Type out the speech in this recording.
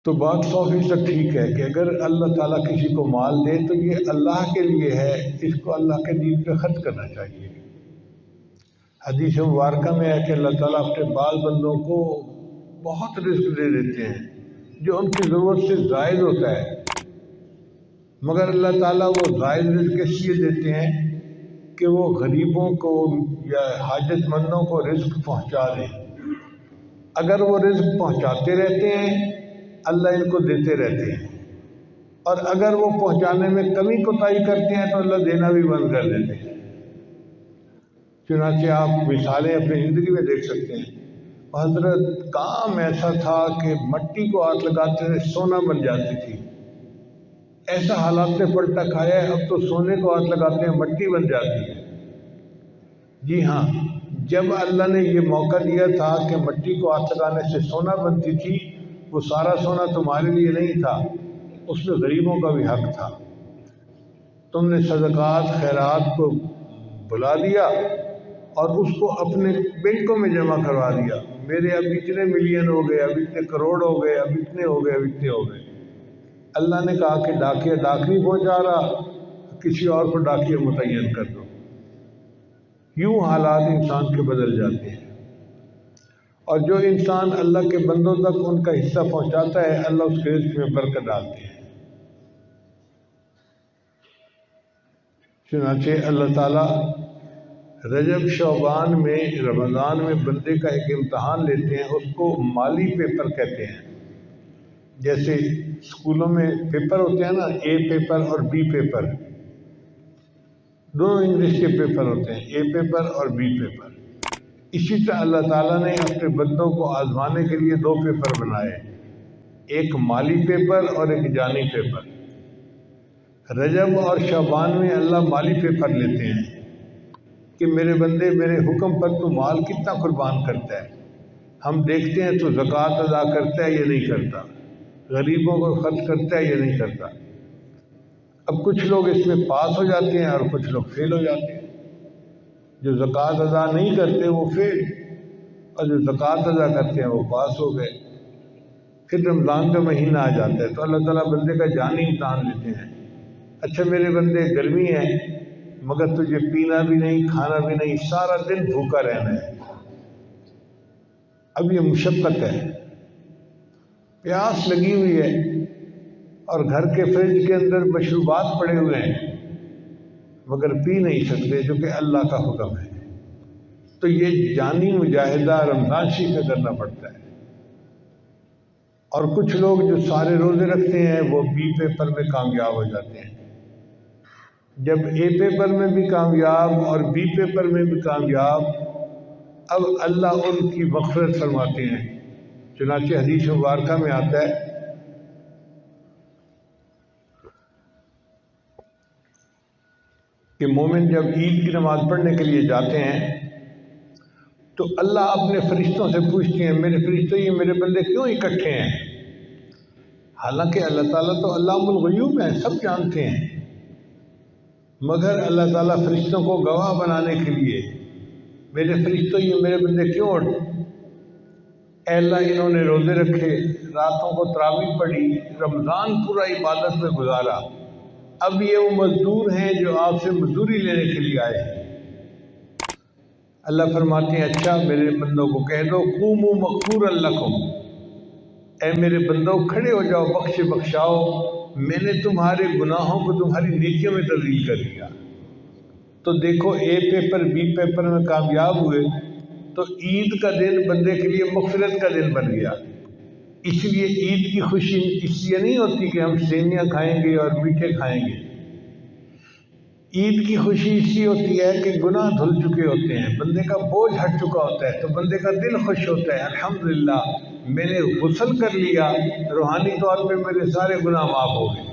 تو بات 100% ٹھیک ہے کہ اگر اللہ تعالیٰ کسی کو مال دے تو یہ اللہ کے لیے ہے، اس کو اللہ کے دین پہ خرچ کرنا چاہیے۔ حدیث مبارکہ میں ہے کہ اللہ تعالیٰ اپنے بال بندوں کو بہت رزق دے دیتے ہیں جو ان کی ضرورت سے زائد ہوتا ہے، مگر اللہ تعالیٰ وہ زائد رزق اس لیے دیتے ہیں کہ وہ غریبوں کو یا حاجت مندوں کو رزق پہنچا دیں۔ اگر وہ رزق پہنچاتے رہتے ہیں اللہ ان کو دیتے رہتے ہیں، اور اگر وہ پہنچانے میں کمی کوتاہی کرتے ہیں تو اللہ دینا بھی بند کر دیتے ہیں۔ چنانچہ آپ مثالیں اپنی زندگی میں دیکھ سکتے ہیں۔ حضرت کام ایسا تھا کہ مٹی کو ہاتھ لگاتے تھے سونا بن جاتی تھی، ایسا حالات نے پلٹا کھایا ہے، اب تو سونے کو ہاتھ لگاتے ہیں مٹی بن جاتی ہے۔ جی ہاں، جب اللہ نے یہ موقع دیا تھا کہ مٹی کو ہاتھ لگانے سے سونا بنتی تھی، وہ سارا سونا تمہارے لیے نہیں تھا، اس میں غریبوں کا بھی حق تھا۔ تم نے صدقات خیرات کو بلا دیا اور اس کو اپنے بینکوں میں جمع کروا دیا۔ میرے اب اتنے ملین ہو گئے، اب اتنے کروڑ ہو گئے، اب اتنے ہو گئے، اب اتنے ہو گئے۔ اللہ نے کہا کہ ڈاکیہ ڈاک نہیں پہنچا رہا، کسی اور کو ڈاکیہ متعین کر دو۔ یوں حالات انسان کے بدل جاتے ہیں، اور جو انسان اللہ کے بندوں تک ان کا حصہ پہنچاتا ہے اللہ اس کے رزق میں برکت ڈالتے ہیں۔ چنانچہ اللہ تعالیٰ رجب شعبان میں رمضان میں بندے کا ایک امتحان لیتے ہیں، اس کو مالی پیپر کہتے ہیں۔ جیسے اسکولوں میں پیپر ہوتے ہیں نا، اے پیپر اور بی پیپر، دونوں انگلش کے پیپر ہوتے ہیں، اے پیپر اور بی پیپر۔ اسی طرح اللہ تعالیٰ نے اپنے بندوں کو آزمانے کے لیے 2 پیپر بنائے، ایک مالی پیپر اور ایک جانی پیپر۔ رجب اور شعبان میں اللہ مالی پیپر لیتے ہیں کہ میرے بندے میرے حکم پر تو مال کتنا قربان کرتا ہے، ہم دیکھتے ہیں تو زکوٰۃ ادا کرتا ہے یا نہیں کرتا، غریبوں کو خرچ کرتا ہے یا نہیں کرتا۔ اب کچھ لوگ اس میں پاس ہو جاتے ہیں اور کچھ لوگ فیل ہو جاتے ہیں۔ جو زکوٰۃ ادا نہیں کرتے وہ فیل، اور جو زکوٰۃ ادا کرتے ہیں وہ پاس ہو گئے۔ پھر رمضان کا مہینہ آ جاتا ہے تو اللہ تعالیٰ بندے کا جانی امتحان لیتے ہیں۔ اچھا میرے بندے گرمی ہے مگر تجھے پینا بھی نہیں کھانا بھی نہیں، سارا دن بھوکا رہنا ہے۔ اب یہ مشقت ہے، پیاس لگی ہوئی ہے اور گھر کے فریج کے اندر مشروبات پڑے ہوئے ہیں مگر پی نہیں سکتے جو کہ اللہ کا حکم ہے۔ تو یہ جانی مجاہدہ رمضان شریف میں کرنا پڑتا ہے۔ اور کچھ لوگ جو سارے روزے رکھتے ہیں وہ بی پیپر میں کامیاب ہو جاتے ہیں۔ جب اے پیپر میں بھی کامیاب اور بی پیپر میں بھی کامیاب، اب اللہ ان کی مغفرت فرماتے ہیں۔ چنانچہ حدیث مبارکہ میں آتا ہے کہ مومن جب عید کی نماز پڑھنے کے لیے جاتے ہیں تو اللہ اپنے فرشتوں سے پوچھتے ہیں، میرے فرشتوں یہ میرے بندے کیوں اکٹھے ہیں؟ حالانکہ اللہ تعالیٰ تو علام الغیوب ہے، سب جانتے ہیں، مگر اللہ تعالیٰ فرشتوں کو گواہ بنانے کے لیے، میرے فرشتوں یہ میرے بندے کیوں اے اللہ انہوں نے روزے رکھے، راتوں کو تراویح پڑھی، رمضان پورا عبادت میں گزارا، اب یہ وہ مزدور ہیں جو آپ سے مزدوری لینے کے لیے آئے ہیں۔ اللہ فرماتے ہیں اچھا میرے بندوں کو کہہ دو قوموا مغفورا لکم، اے میرے بندوں کھڑے ہو جاؤ، بخشاؤ، میں نے تمہارے گناہوں کو تمہاری نیکیوں میں تبدیل کر دیا۔ تو دیکھو اے پیپر بی پیپر میں کامیاب ہوئے تو عید کا دن بندے کے لیے مغفرت کا دن بن گیا۔ اس لیے عید کی خوشی اس لیے نہیں ہوتی کہ ہم سیویاں کھائیں گے اور میٹھے کھائیں گے، عید کی خوشی اس لیے ہوتی ہے کہ گناہ دھل چکے ہوتے ہیں، بندے کا بوجھ ہٹ چکا ہوتا ہے، تو بندے کا دل خوش ہوتا ہے، الحمدللہ میں نے غسل کر لیا، روحانی طور پہ میرے سارے گناہ معاف ہو گئے۔